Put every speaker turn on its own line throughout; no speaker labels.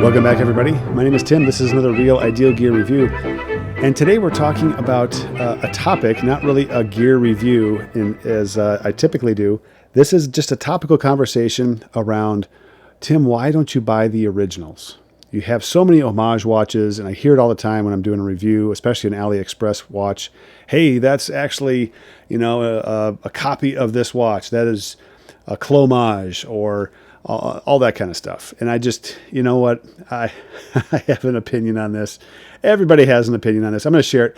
Welcome back, everybody. My name is Tim. This is another Real Ideal Gear review. And today we're talking about a topic, not really a gear review as I typically do. This is just a topical conversation around, Tim, why don't you buy the originals? You have so many homage watches, and I hear it all the time when I'm doing a review, especially an Aliexpress watch. Hey, that's actually, a copy of this watch. That is a clomage, or all that kind of stuff. And I just, you know what? I have an opinion on this. Everybody has an opinion on this. I'm going to share it.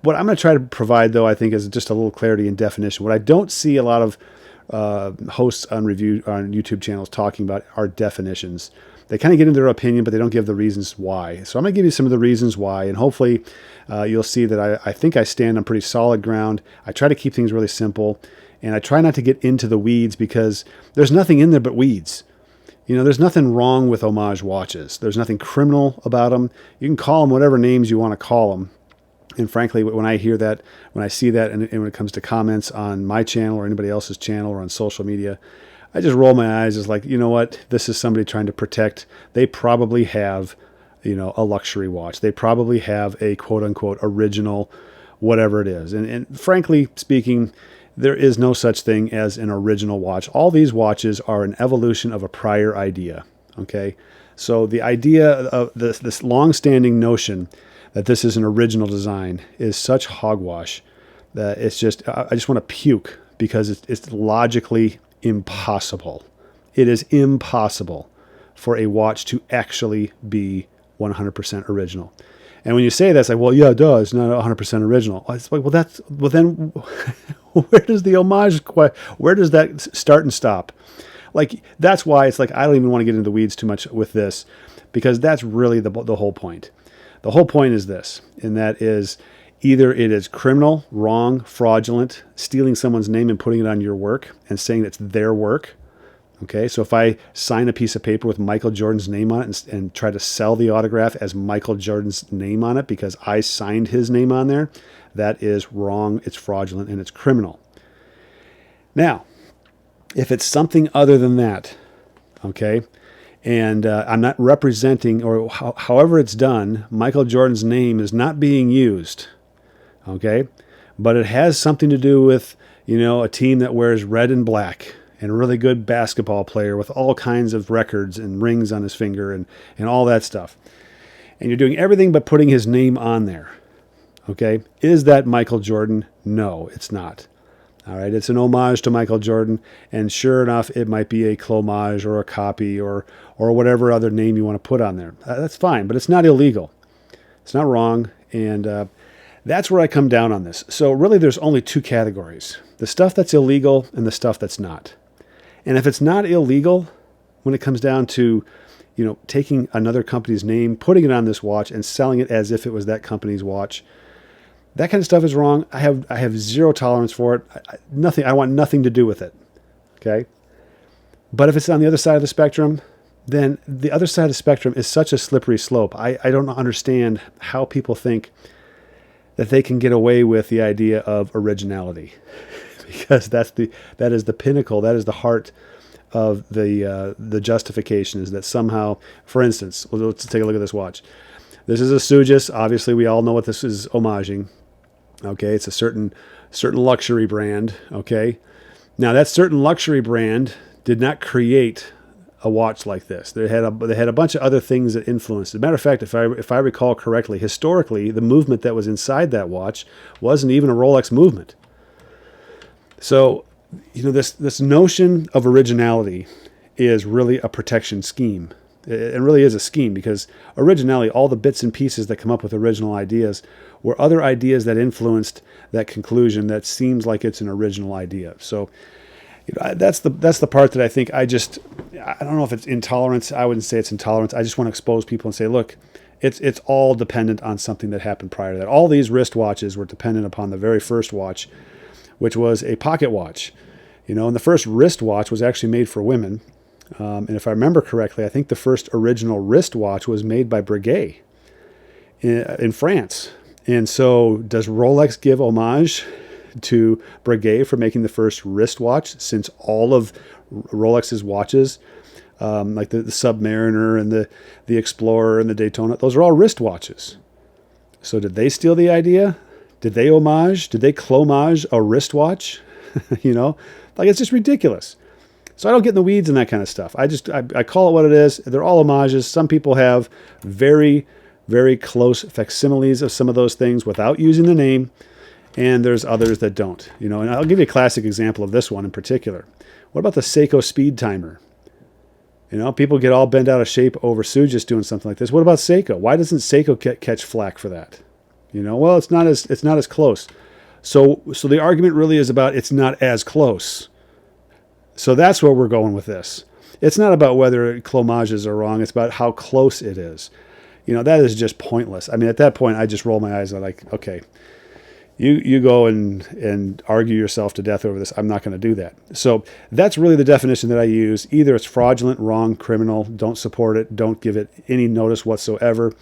What I'm going to try to provide, though, I think, is just a little clarity and definition. What I don't see a lot of hosts on YouTube channels talking about are definitions. They kind of get into their opinion, but they don't give the reasons why. So I'm going to give you some of the reasons why, and hopefully you'll see that I think I stand on pretty solid ground. I try to keep things really simple, and I try not to get into the weeds because there's nothing in there but weeds. There's nothing wrong with homage watches. There's nothing criminal about them. You can call them whatever names you want to call them. And frankly, when I hear that, when I see that, and when it comes to comments on my channel or anybody else's channel or on social media, I just roll my eyes as like, you know what? This is somebody trying to protect. They probably have, a luxury watch. They probably have a quote unquote original, whatever it is. And frankly speaking, there is no such thing as an original watch. All these watches are an evolution of a prior idea. Okay, so the idea of this long-standing notion that this is an original design is such hogwash that it's just I just want to puke because it's logically impossible. It is impossible for a watch to actually be 100% original. And when you say that, it's like, well, yeah, it does. It's not 100% original. It's like, well, then where does the homage, where does that start and stop? Like, that's why it's like, I don't even want to get into the weeds too much with this, because that's really the whole point. The whole point is this, and that is either it is criminal, wrong, fraudulent, stealing someone's name and putting it on your work and saying it's their work. Okay, so if I sign a piece of paper with Michael Jordan's name on it and try to sell the autograph as Michael Jordan's name on it because I signed his name on there, that is wrong, it's fraudulent, and it's criminal. Now, if it's something other than that, okay, and I'm not representing, or however it's done, Michael Jordan's name is not being used, okay, but it has something to do with, a team that wears red and black, and a really good basketball player with all kinds of records and rings on his finger and all that stuff. And you're doing everything but putting his name on there. Okay? Is that Michael Jordan? No, it's not. All right? It's an homage to Michael Jordan, and sure enough, it might be a clomage or a copy or whatever other name you want to put on there. That's fine, but it's not illegal. It's not wrong, and that's where I come down on this. So really, there's only two categories: the stuff that's illegal and the stuff that's not. And if it's not illegal, when it comes down to, taking another company's name, putting it on this watch, and selling it as if it was that company's watch, that kind of stuff is wrong. I have zero tolerance for it. I want nothing to do with it. Okay? But if it's on the other side of the spectrum, then the other side of the spectrum is such a slippery slope. I don't understand how people think that they can get away with the idea of originality. Because that is the pinnacle, that is the heart of the justification, is that somehow, for instance, let's take a look at this watch. This is a Sugis. Obviously, we all know what this is homaging. Okay, it's a certain luxury brand. Okay, now that certain luxury brand did not create a watch like this. They had a bunch of other things that influenced it. Matter of fact, if I recall correctly, historically, the movement that was inside that watch wasn't even a Rolex movement. So, this notion of originality is really a protection scheme. It really is a scheme, because originality, all the bits and pieces that come up with original ideas, were other ideas that influenced that conclusion that seems like it's an original idea. So, that's the part that I think I don't know if it's intolerance. I wouldn't say it's intolerance. I just want to expose people and say, look, it's all dependent on something that happened prior to that. All these wristwatches were dependent upon the very first watch, which was a pocket watch. And the first wristwatch was actually made for women. And if I remember correctly, I think the first original wristwatch was made by Breguet in France. And so does Rolex give homage to Breguet for making the first wristwatch, since all of Rolex's watches like the Submariner and the Explorer and the Daytona. Those are all wristwatches. So did they steal the idea? Did they homage? Did they clomage a wristwatch? Like it's just ridiculous. So I don't get in the weeds and that kind of stuff. I call it what it is. They're all homages. Some people have very, very close facsimiles of some of those things without using the name, and there's others that don't. And I'll give you a classic example of this one in particular. What about the Seiko speed timer? People get all bent out of shape over Sujus doing something like this. What about Seiko? Why doesn't Seiko catch flack for that? Well, it's not as close. So the argument really is about it's not as close. So that's where we're going with this. It's not about whether clomages are wrong. It's about how close it is. That is just pointless. I mean, at that point, I just roll my eyes and I'm like, okay, you go and argue yourself to death over this. I'm not going to do that. So that's really the definition that I use. Either it's fraudulent, wrong, criminal, don't support it, don't give it any notice whatsoever.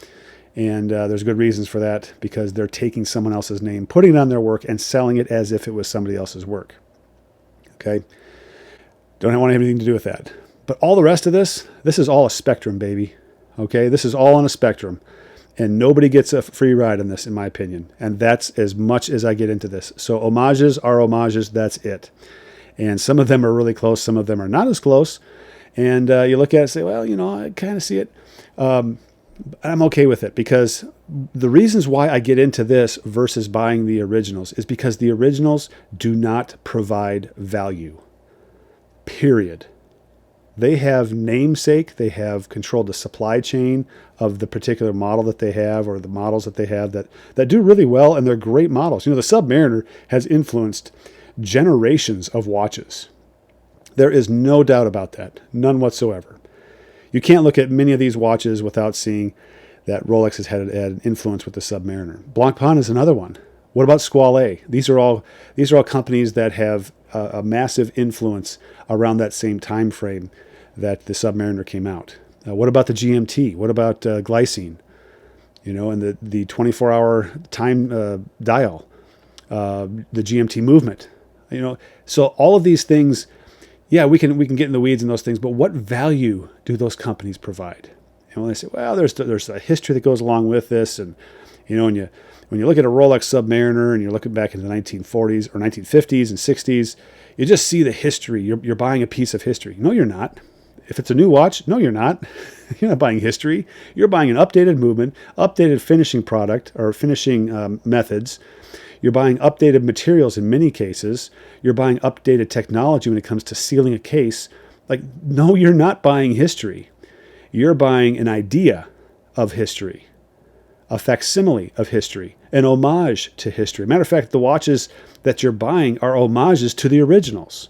And there's good reasons for that, because they're taking someone else's name, putting it on their work, and selling it as if it was somebody else's work. Okay? Don't want anything to do with that. But all the rest of this is all a spectrum, baby. Okay? This is all on a spectrum. And nobody gets a free ride on this, in my opinion. And that's as much as I get into this. So homages are homages. That's it. And some of them are really close. Some of them are not as close. And you look at it and say, well, I kind of see it. I'm okay with it, because the reasons why I get into this versus buying the originals is because the originals do not provide value. Period. They have namesake. They have controlled the supply chain of the particular model that they have, or the models that they have that do really well, and they're great models. The Submariner has influenced generations of watches. There is no doubt about that. None whatsoever. You can't look at many of these watches without seeing that Rolex has had an influence with the Submariner. Blancpain is another one. What about Squale? These are all companies that have a massive influence around that same time frame that the Submariner came out. What about the GMT? What about Glycine? And the 24-hour time dial, the GMT movement. So all of these things. Yeah, we can get in the weeds in those things, but what value do those companies provide? And when they say, well, there's a history that goes along with this, and when you look at a Rolex Submariner and you're looking back in the 1940s or 1950s and 60s, you just see the history. You're buying a piece of history. No, you're not. If it's a new watch, no, you're not. You're not buying history. You're buying an updated movement, updated finishing product or finishing methods. You're buying updated materials in many cases. You're buying updated technology when it comes to sealing a case. No, you're not buying history. You're buying an idea of history, a facsimile of history, an homage to history. Matter of fact, the watches that you're buying are homages to the originals.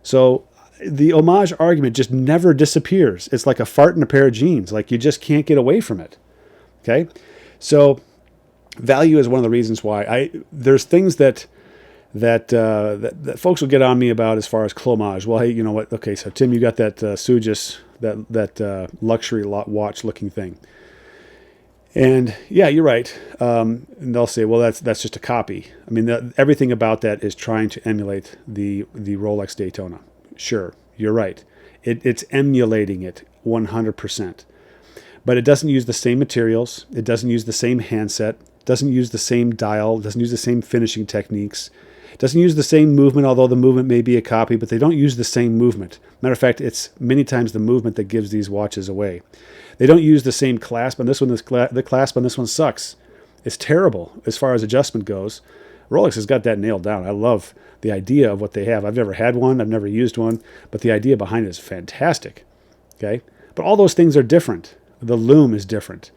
So the homage argument just never disappears. It's like a fart in a pair of jeans. You just can't get away from it. Okay? So value is one of the reasons why there's things that folks will get on me about as far as clomage. Well, hey, you know what? Okay, so Tim, you got that Sujus, that luxury watch looking thing, and yeah, you're right. And they'll say, well, that's just a copy. I mean, everything about that is trying to emulate the Rolex Daytona. Sure, you're right. It's emulating it 100%, but it doesn't use the same materials. It doesn't use the same handset. Doesn't use the same dial, doesn't use the same finishing techniques, doesn't use the same movement, although the movement may be a copy, but they don't use the same movement. Matter of fact, it's many times the movement that gives these watches away. They don't use the same clasp on this one. The clasp on this one sucks. It's terrible as far as adjustment goes. Rolex has got that nailed down. I love the idea of what they have. I've never had one. I've never used one, but the idea behind it is fantastic. Okay? But all those things are different. The lume is different.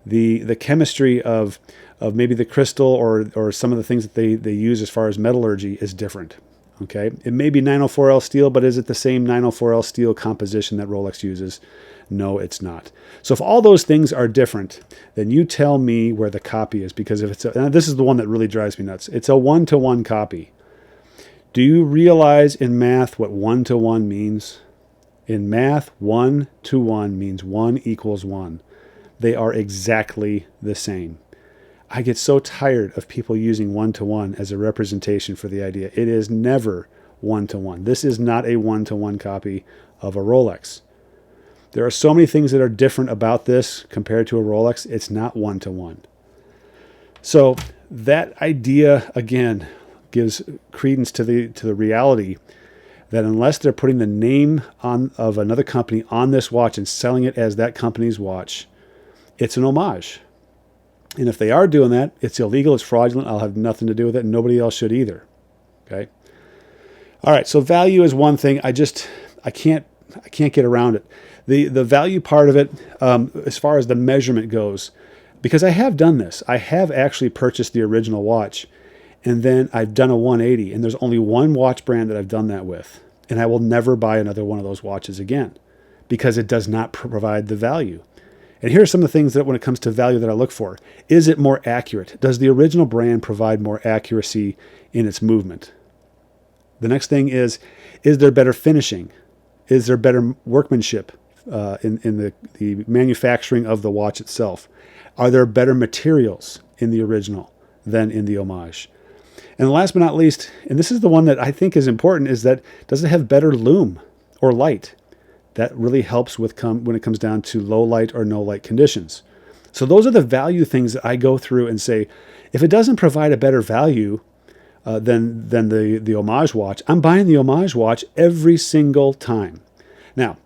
The chemistry of maybe the crystal or some of the things that they use as far as metallurgy is different. Okay, it may be 904L steel, but is it the same 904L steel composition that Rolex uses? No, it's not. So if all those things are different, then you tell me where the copy is, because if and this is the one that really drives me nuts. It's a 1-to-1 copy. Do you realize in math what 1-to-1 means? In math, 1-to-1 means 1 equals 1. They are exactly the same. I get so tired of people using 1-to-1 as a representation for the idea. It is never 1-to-1. This is not a 1-to-1 copy of a Rolex. There are so many things that are different about this compared to a Rolex. It's not one-to-one. So that idea, again, gives credence to the reality that unless they're putting the name of another company on this watch and selling it as that company's watch, it's an homage. And if they are doing that, it's illegal, it's fraudulent, I'll have nothing to do with it, and nobody else should either. Okay? All right, so value is one thing. I can't get around it. The value part of it, as far as the measurement goes, because I have done this. I have actually purchased the original watch, and then I've done a 180, and there's only one watch brand that I've done that with. And I will never buy another one of those watches again because it does not provide the value. And here are some of the things that when it comes to value that I look for. Is it more accurate? Does the original brand provide more accuracy in its movement? The next thing is there better finishing? Is there better workmanship in the manufacturing of the watch itself? Are there better materials in the original than in the homage? And last but not least, and this is the one that I think is important, is that does it have better lume or light? That really helps when it comes down to low light or no light conditions. So those are the value things that I go through and say, if it doesn't provide a better value than the homage watch, I'm buying the homage watch every single time. Now,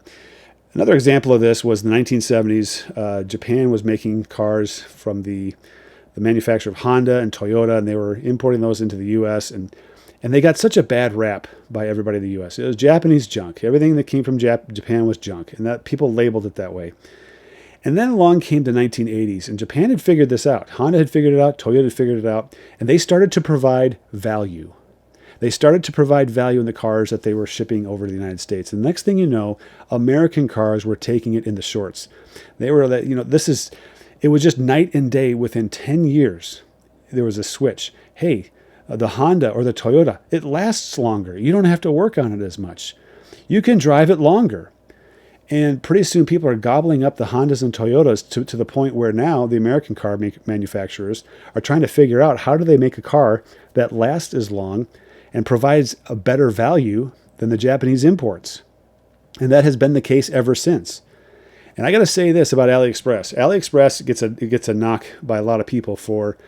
another example of this was the 1970s. Japan was making cars from the manufacturer of Honda and Toyota, and they were importing those into the U.S., and they got such a bad rap by everybody in the U.S. It was Japanese junk. Everything that came from Japan was junk, and that people labeled it that way. And then along came the 1980s, and Japan had figured this out. Honda had figured it out, Toyota had figured it out, and they started to provide value. They started to provide value in the cars that they were shipping over to the United States. And the next thing you know, American cars were taking it in the shorts. They were, it was just night and day. Within 10 years, there was a switch. Hey, the Honda or the Toyota, it lasts longer. You don't have to work on it as much. You can drive it longer. And pretty soon people are gobbling up the Hondas and Toyotas to the point where now the American car manufacturers are trying to figure out how do they make a car that lasts as long and provides a better value than the Japanese imports. And that has been the case ever since. And I got to say this about Aliexpress. Aliexpress gets a knock by a lot of people for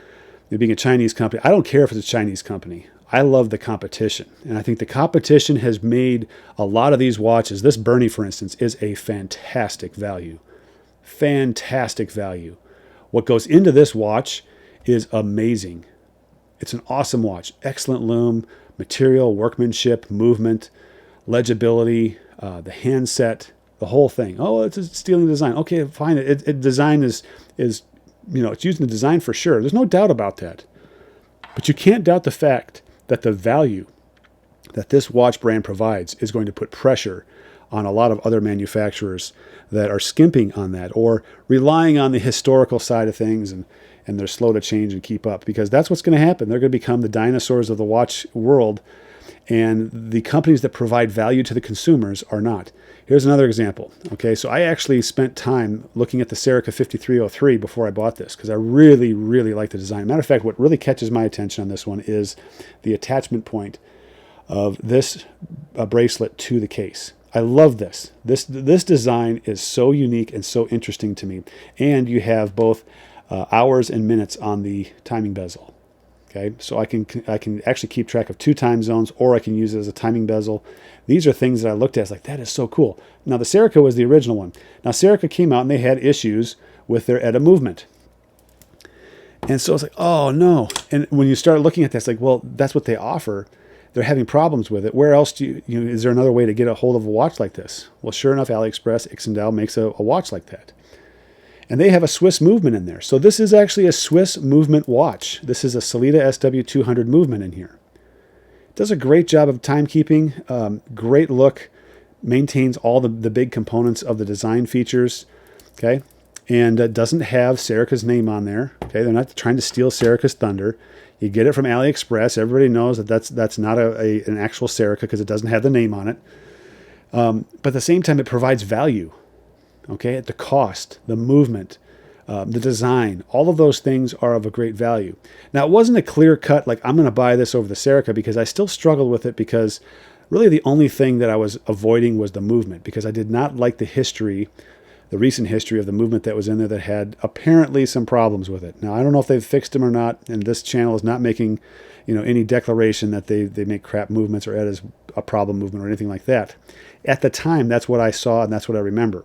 being a Chinese company. I don't care if it's a Chinese company. I love the competition. And I think the competition has made a lot of these watches. This Bernie, for instance, is a fantastic value. Fantastic value. What goes into this watch is amazing. It's an awesome watch. Excellent lume, material, workmanship, movement, legibility, the handset, the whole thing. Oh, it's stealing design. Okay, fine. Design is it's using the design for sure. There's no doubt about that. But you can't doubt the fact that the value that this watch brand provides is going to put pressure on a lot of other manufacturers that are skimping on that or relying on the historical side of things and they're slow to change and keep up, because that's what's going to happen. They're going to become the dinosaurs of the watch world, and the companies that provide value to the consumers are not. Here's another example. Okay, so I actually spent time looking at the Serica 5303 before I bought this because I really, really like the design. Matter of fact, what really catches my attention on this one is the attachment point of this bracelet to the case. I love this. This design is so unique and so interesting to me. And you have both hours and minutes on the timing bezel. Okay, so I can actually keep track of 2 time zones, or I can use it as a timing bezel. These are things that I looked at. It's like, that is so cool. Now, the Serica was the original one. Now, Serica came out and they had issues with their ETA movement. And so it's like, oh no. And when you start looking at that, it's like, well, that's what they offer. They're having problems with it. Where else is there another way to get a hold of a watch like this? Well, sure enough, Aliexpress, Ixendal makes a watch like that. And they have a Swiss movement in there. So this is actually a Swiss movement watch. This is a Sellita SW200 movement in here. It does a great job of timekeeping, great look, maintains all the big components of the design features, okay? And doesn't have Serica's name on there, okay? They're not trying to steal Serica's thunder. You get it from Aliexpress. Everybody knows that that's not an actual Serica because it doesn't have the name on it. But at the same time, it provides value. Okay, at the cost, the movement, the design, all of those things are of a great value. Now, it wasn't a clear cut, like, I'm going to buy this over the Serica, because I still struggled with it because really the only thing that I was avoiding was the movement, because I did not like the history, the recent history of the movement that was in there that had apparently some problems with it. Now, I don't know if they've fixed them or not, and this channel is not making, any declaration that they make crap movements or add as a problem movement or anything like that. At the time, that's what I saw and that's what I remember.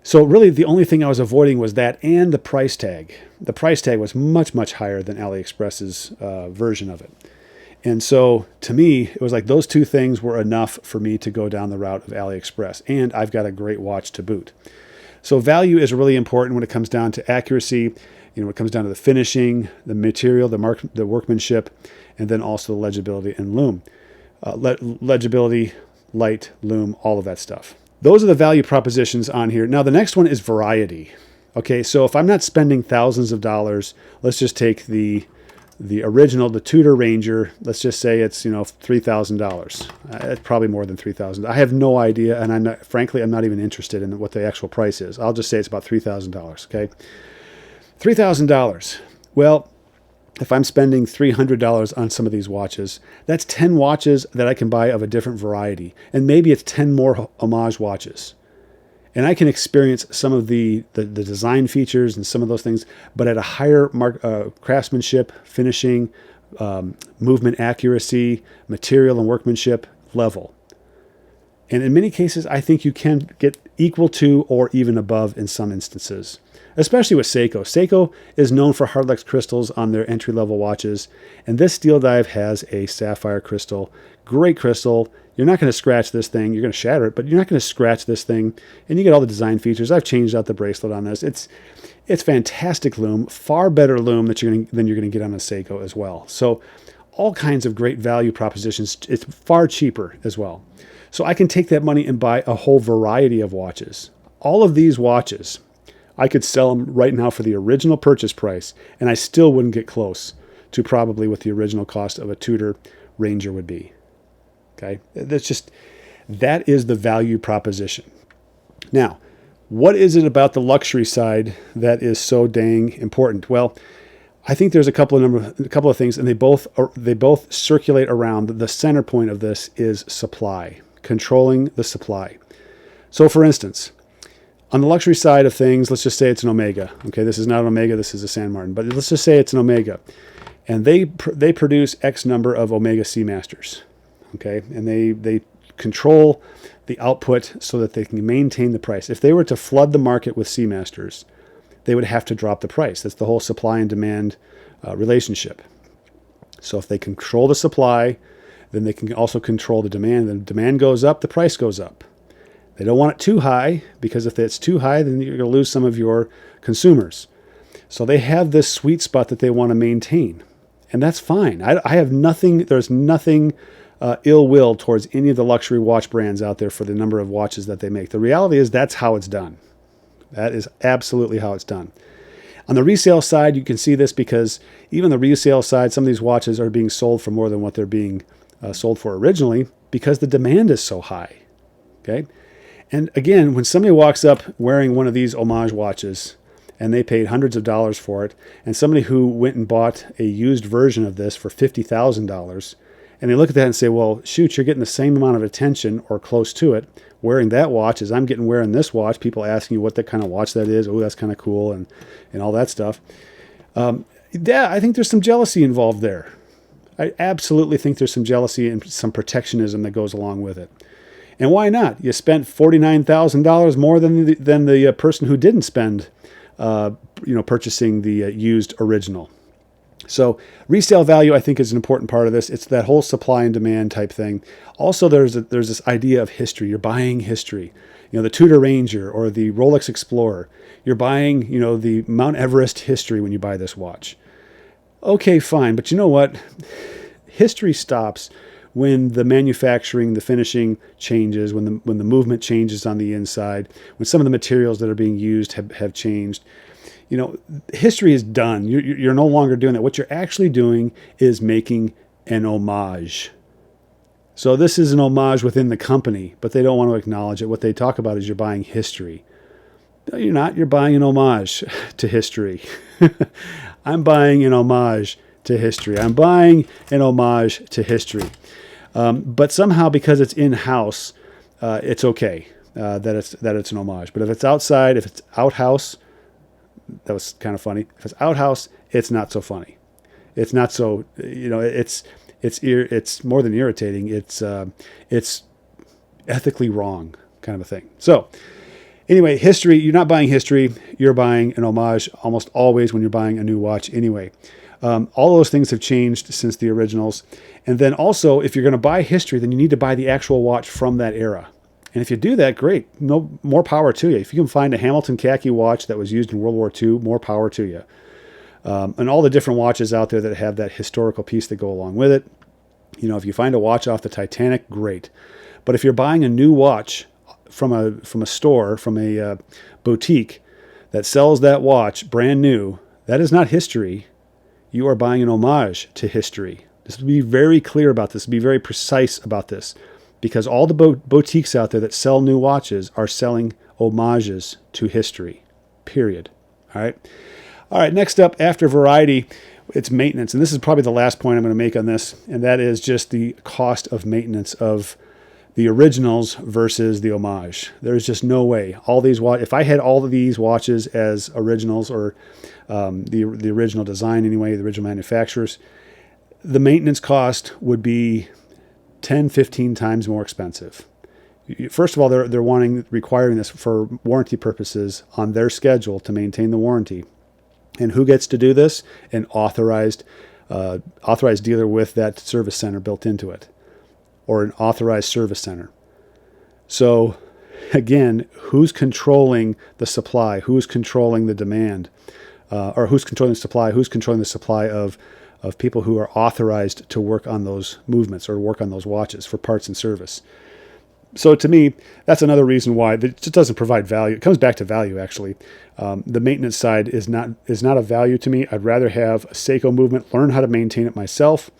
So really the only thing I was avoiding was that and the price tag. The price tag was much, much higher than Aliexpress's version of it. And so to me, it was like those two things were enough for me to go down the route of Aliexpress. And I've got a great watch to boot. So value is really important when it comes down to accuracy, when it comes down to the finishing, the material, the workmanship, and then also the legibility and loom. Legibility, light, loom, all of that stuff. Those are the value propositions on here. Now, the next one is variety. Okay, so if I'm not spending thousands of dollars, let's just take the original, the Tudor Ranger. Let's just say it's $3,000. It's probably more than $3,000. I have no idea, and frankly, I'm not even interested in what the actual price is. I'll just say it's about $3,000. Okay, $3,000. Well, if I'm spending $300 on some of these watches, that's 10 watches that I can buy of a different variety. And maybe it's 10 more homage watches. And I can experience some of the design features and some of those things, but at a higher craftsmanship, finishing, movement accuracy, material and workmanship level. And in many cases, I think you can get equal to or even above in some instances. Especially with Seiko. Seiko is known for Hardlex crystals on their entry-level watches, and this steel dive has a sapphire crystal. Great crystal. You're not going to scratch this thing. You're going to shatter it, but you're not going to scratch this thing, and you get all the design features. I've changed out the bracelet on this. It's fantastic loom, far better loom than you're going to get on a Seiko as well. So all kinds of great value propositions. It's far cheaper as well. So I can take that money and buy a whole variety of watches. All of these watches, I could sell them right now for the original purchase price, and I still wouldn't get close to probably what the original cost of a Tudor Ranger would be. Okay, that is the value proposition. Now, what is it about the luxury side that is so dang important? Well, I think there's a couple of things, and they both circulate around. The center point of this is supply, controlling the supply. So, for instance, on the luxury side of things, let's just say it's an Omega. Okay, this is not an Omega, this is a San Martin, but let's just say it's an Omega. And they produce X number of Omega Seamasters. Okay, and they control the output so that they can maintain the price. If they were to flood the market with Seamasters, they would have to drop the price. That's the whole supply and demand relationship. So if they control the supply, then they can also control the demand. Then the demand goes up, the price goes up. They don't want it too high, because if it's too high, then you're going to lose some of your consumers. So they have this sweet spot that they want to maintain. And that's fine. I have nothing, there's nothing ill will towards any of the luxury watch brands out there for the number of watches that they make. The reality is that's how it's done. That is absolutely how it's done. On the resale side, you can see this because even the resale side, some of these watches are being sold for more than what they're being sold for originally because the demand is so high. Okay? And again, when somebody walks up wearing one of these homage watches and they paid hundreds of dollars for it, and somebody who went and bought a used version of this for $50,000, and they look at that and say, well, shoot, you're getting the same amount of attention or close to it wearing that watch as I'm getting wearing this watch, people asking you what that kind of watch that is. Oh, that's kind of cool, and all that stuff. Yeah, I think there's some jealousy involved there. I absolutely think there's some jealousy and some protectionism that goes along with it. And why not? You spent $49,000 more than the person who didn't spend, purchasing the used original. So resale value, I think, is an important part of this. It's that whole supply and demand type thing. Also, there's this idea of history. You're buying history. The Tudor Ranger or the Rolex Explorer. You're buying, the Mount Everest history when you buy this watch. Okay, fine, but you know what? History stops when the manufacturing, the finishing changes, when the movement changes on the inside, when some of the materials that are being used have changed. History is done. You're no longer doing that. What you're actually doing is making an homage. So this is an homage within the company, but they don't want to acknowledge it. What they talk about is you're buying history. No, you're not. You're buying an homage to history. I'm buying an homage to history. I'm buying an homage to history. But somehow, because it's in-house, it's okay that it's an homage. But if it's outside, if it's outhouse, that was kind of funny. If it's outhouse, it's not so funny. It's not so, it's more than irritating. It's ethically wrong kind of a thing. So anyway, history, you're not buying history, you're buying an homage almost always when you're buying a new watch anyway. All those things have changed since the originals. And then also, if you're going to buy history, then you need to buy the actual watch from that era. And if you do that, great. No more power to you. If you can find a Hamilton khaki watch that was used in World War II, more power to you. And all the different watches out there that have that historical piece that go along with it. If you find a watch off the Titanic, great. But if you're buying a new watch from a store, from a boutique that sells that watch brand new, that is not history. You are buying an homage to history. Just be very clear about this. Be very precise about this. Because all the boutiques out there that sell new watches are selling homages to history. Period. All right. Next up, after variety, it's maintenance. And this is probably the last point I'm going to make on this. And that is just the cost of maintenance of the originals versus the homage. There's just no way. All these if I had all of these watches as originals, or the original design anyway, the original manufacturers, the maintenance cost would be 10, 15 times more expensive. First of all, they're requiring this for warranty purposes on their schedule to maintain the warranty. And who gets to do this? An authorized dealer with that service center built into it, or an authorized service center. So again, who's controlling the supply? Who's controlling the demand? Or who's controlling the supply? Who's controlling the supply of people who are authorized to work on those movements or work on those watches for parts and service? So to me, that's another reason why it just doesn't provide value. It comes back to value, actually. The maintenance side is not a value to me. I'd rather have a Seiko movement, learn how to maintain it myself.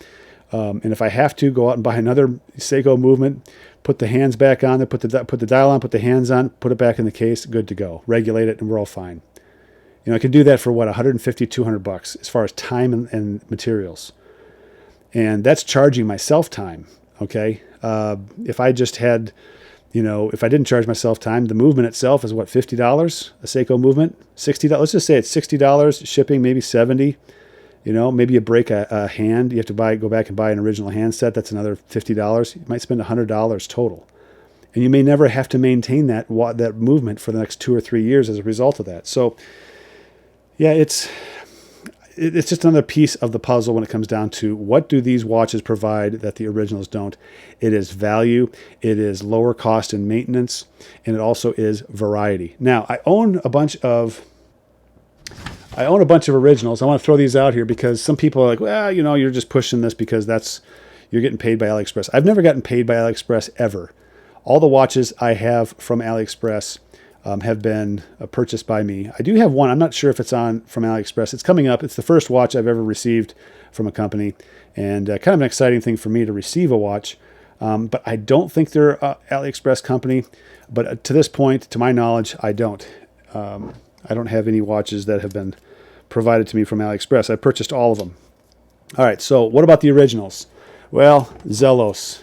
And if I have to, go out and buy another Seiko movement, put the hands back on there, put the dial on, put the hands on, put it back in the case, good to go. Regulate it, and we're all fine. I could do that for what, $150, $200 as far as time and materials. And that's charging myself time, okay? If I just had, if I didn't charge myself time, the movement itself is what, $50? A Seiko movement? $60? Let's just say it's $60, shipping maybe $70. Maybe you break a hand. You have to go back and buy an original handset. That's another $50. You might spend $100 total. And you may never have to maintain that movement for the next 2 or 3 years as a result of that. So, yeah, it's just another piece of the puzzle when it comes down to what do these watches provide that the originals don't. It is value, it is lower cost in maintenance, and it also is variety. Now, I own a bunch of originals. I want to throw these out here because some people are like, well, you're just pushing this because you're getting paid by Aliexpress. I've never gotten paid by Aliexpress ever. All the watches I have from Aliexpress have been purchased by me. I do have one. I'm not sure if it's from Aliexpress. It's coming up. It's the first watch I've ever received from a company, and kind of an exciting thing for me to receive a watch. But I don't think they're an Aliexpress company. But to this point, to my knowledge, I don't. I don't have any watches that have been provided to me from Aliexpress. I purchased all of them. All right, so what about the originals? Well, Zelos,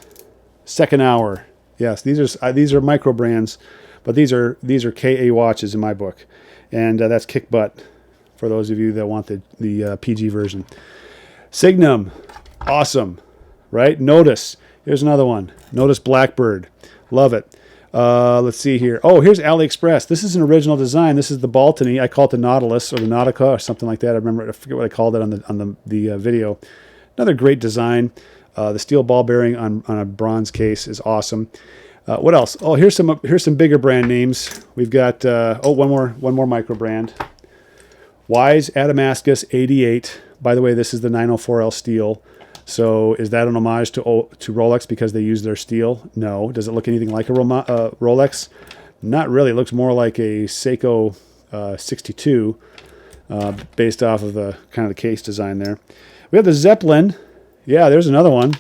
Second Hour. Yes, these are micro brands, but these are KA watches in my book, and that's kick butt for those of you that want the PG version. Signum, awesome, right? Notice, here's another one. Notice Blackbird, love it. Let's see here. Oh, here's Aliexpress. This is an original design. This is the Baltony. I call it the Nautilus or the Nautica or something like that. I forget what I called it on the video. Another great design. The steel ball bearing on a bronze case is awesome. What else? Oh, here's some bigger brand names. We've got one more micro brand. Wise Adamascus 88. By the way, this is the 904L steel. So is that an homage to Rolex because they use their steel? No. Does it look anything like a Rolex? Not really. It looks more like a Seiko 62 based off of the kind of the case design there. We have the Zeppelin. Yeah, there's another one.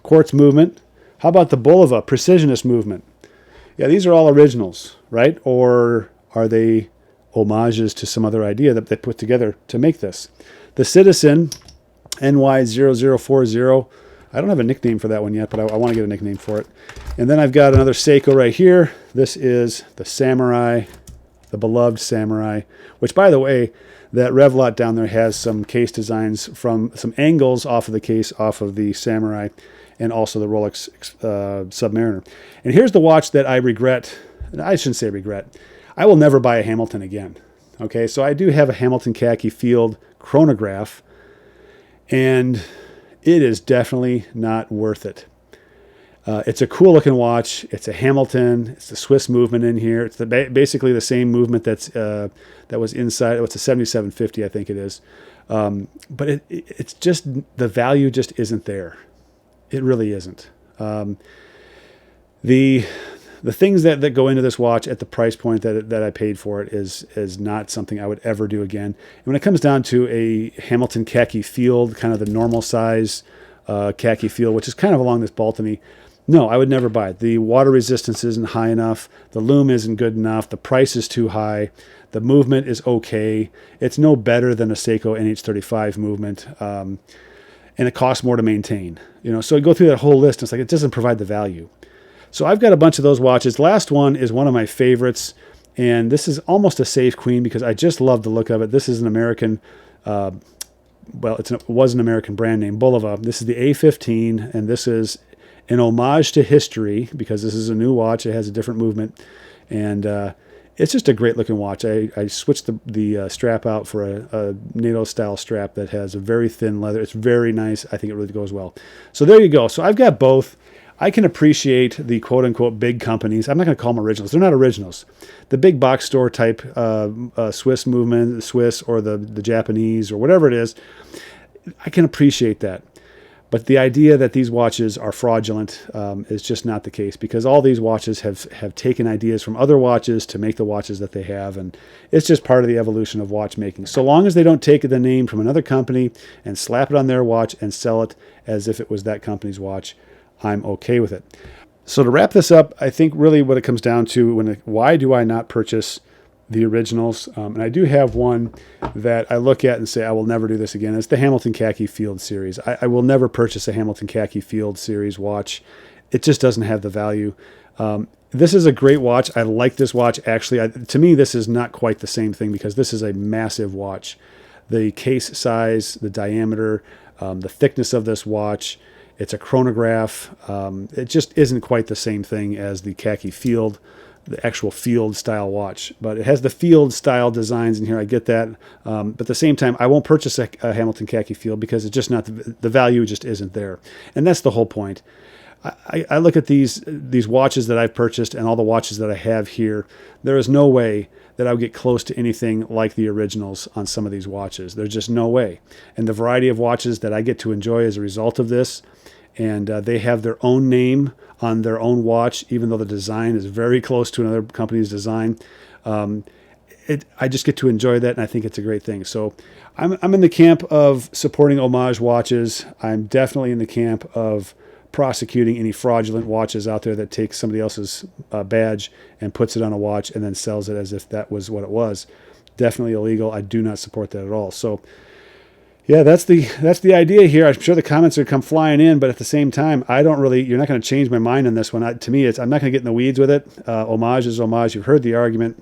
Quartz movement. How about the Bulova Precisionist movement? Yeah, these are all originals, right? Or are they homages to some other idea that they put together to make this? The Citizen NY0040. I don't have a nickname for that one yet, but I want to get a nickname for it. And then I've got another Seiko right here. This is the Samurai, the beloved Samurai, which, by the way, that Revlot down there has some case designs from some angles off of the case, off of the Samurai, and also the Rolex Submariner. And here's the watch that I regret. I shouldn't say regret. I will never buy a Hamilton again. Okay, so I do have a Hamilton Khaki Field chronograph, and it is definitely not worth it. It's a cool looking watch. It's a Hamilton. It's the Swiss movement in here. It's basically the same movement that was inside. It's a 7750, I think it is. But it's just, the value just isn't there. It really isn't. The things that go into this watch at the price point that I paid for it is not something I would ever do again. And when it comes down to a Hamilton Khaki Field, kind of the normal size Khaki Field, which is kind of along this Baltony, no, I would never buy it. The water resistance isn't high enough. The lume isn't good enough. The price is too high. The movement is okay. It's no better than a Seiko NH35 movement. And it costs more to maintain. So I go through that whole list, and it's like it doesn't provide the value. So I've got a bunch of those watches. The last one is one of my favorites, and this is almost a safe queen because I just love the look of it. This is an American, it was an American brand name, Bulova. This is the A15, and this is an homage to history because this is a new watch. It has a different movement, and it's just a great looking watch. I switched the strap out for a NATO style strap that has a very thin leather. It's very nice. I think it really goes well. So there you go. So I've got both. I can appreciate the quote-unquote big companies. I'm not going to call them originals. They're not originals. The big box store type Swiss movement, the Swiss or the Japanese or whatever it is, I can appreciate that. But the idea that these watches are fraudulent is just not the case, because all these watches have taken ideas from other watches to make the watches that they have, and it's just part of the evolution of watchmaking. So long as they don't take the name from another company and slap it on their watch and sell it as if it was that company's watch, I'm okay with it. So to wrap this up, I think really what it comes down to, why do I not purchase the originals? And I do have one that I look at and say, I will never do this again. It's the Hamilton Khaki Field series. I will never purchase a Hamilton Khaki Field series watch. It just doesn't have the value. This is a great watch. I like this watch. Actually, to me, this is not quite the same thing because this is a massive watch. The case size, the diameter, the thickness of this watch, it's a chronograph. It just isn't quite the same thing as the Khaki Field, the actual Field style watch. But it has the Field style designs in here. I get that. But at the same time, I won't purchase a Hamilton Khaki Field because it's just not, the value just isn't there. And that's the whole point. I look at these watches that I've purchased and all the watches that I have here. There is no way that I would get close to anything like the originals on some of these watches. There's just no way. And the variety of watches that I get to enjoy as a result of this, and they have their own name on their own watch, even though the design is very close to another company's design. I just get to enjoy that, and I think it's a great thing. So I'm in the camp of supporting homage watches. I'm definitely in the camp of prosecuting any fraudulent watches out there that takes somebody else's badge and puts it on a watch and then sells it as if that was what it was. Definitely illegal. I do not support that at all. So yeah, that's the idea here. I'm sure the comments are going to come flying in, but at the same time, you're not going to change my mind on this one. To me, I'm not going to get in the weeds with it. Homage is homage. You've heard the argument.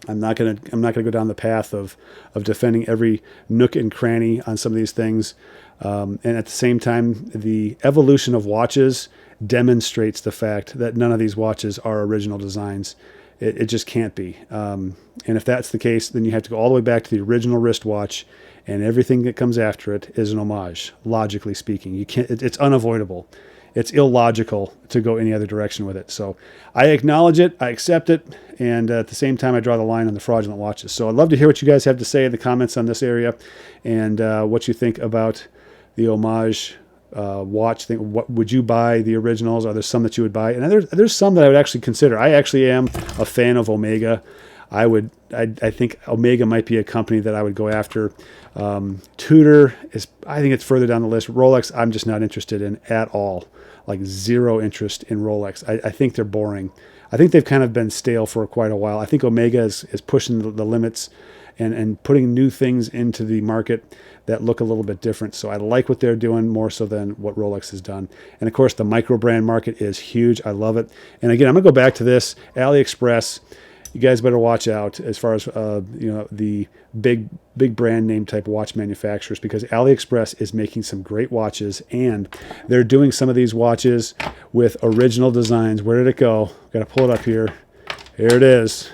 I'm not going to go down the path of defending every nook and cranny on some of these things. And at the same time, the evolution of watches demonstrates the fact that none of these watches are original designs. It just can't be. And if that's the case, then you have to go all the way back to the original wristwatch, and everything that comes after it is an homage, logically speaking. You can't. It's unavoidable. It's illogical to go any other direction with it. So I acknowledge it, I accept it, and at the same time, I draw the line on the fraudulent watches. So I'd love to hear what you guys have to say in the comments on this area, and what you think about the homage watch thing. What would you buy? The originals? Are there some that you would buy? And there's some that I would actually consider. I actually am a fan of Omega. I think Omega might be a company that I would go after. Tudor I think it's further down the list. Rolex, I'm just not interested in at all. Like zero interest in Rolex. I think they're boring. I think they've kind of been stale for quite a while. I think Omega is pushing the limits, and putting new things into the market that look a little bit different. So I like what they're doing more so than what Rolex has done. And of course, the micro brand market is huge. I love it. And again, I'm going to go back to this Aliexpress. You guys better watch out as far as the big brand name type watch manufacturers, because AliExpress is making some great watches, and they're doing some of these watches with original designs. Where did it go? Got to pull it up here. Here it is.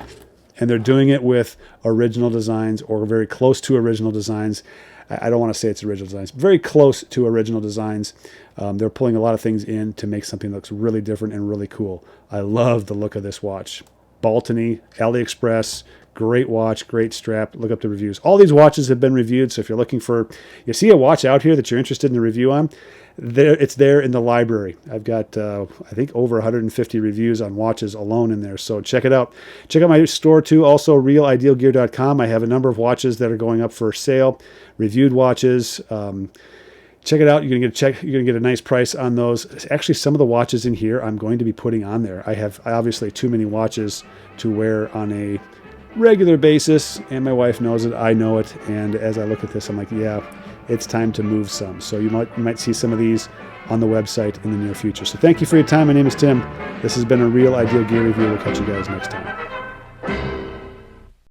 And they're doing it with original designs, or very close to original designs. I don't want to say it's original designs. Very close to original designs. They're pulling a lot of things in to make something that looks really different and really cool. I love the look of this watch. Baltony, AliExpress, great watch, great strap. Look up the reviews. All these watches have been reviewed, so if you're looking for, you see a watch out here that you're interested in a review on, it's there in the library. I've got, I think, over 150 reviews on watches alone in there, so check it out. Check out my store too, also realidealgear.com. I have a number of watches that are going up for sale, reviewed watches. Check it out. You're gonna get a nice price on those. Actually, some of the watches in here I'm going to be putting on there. I have obviously too many watches to wear on a regular basis, and my wife knows it. I know it. And as I look at this, I'm like, yeah, it's time to move some. So you might see some of these on the website in the near future. So thank you for your time. My name is Tim. This has been a Real Ideal Gear Review. We'll catch you guys next time.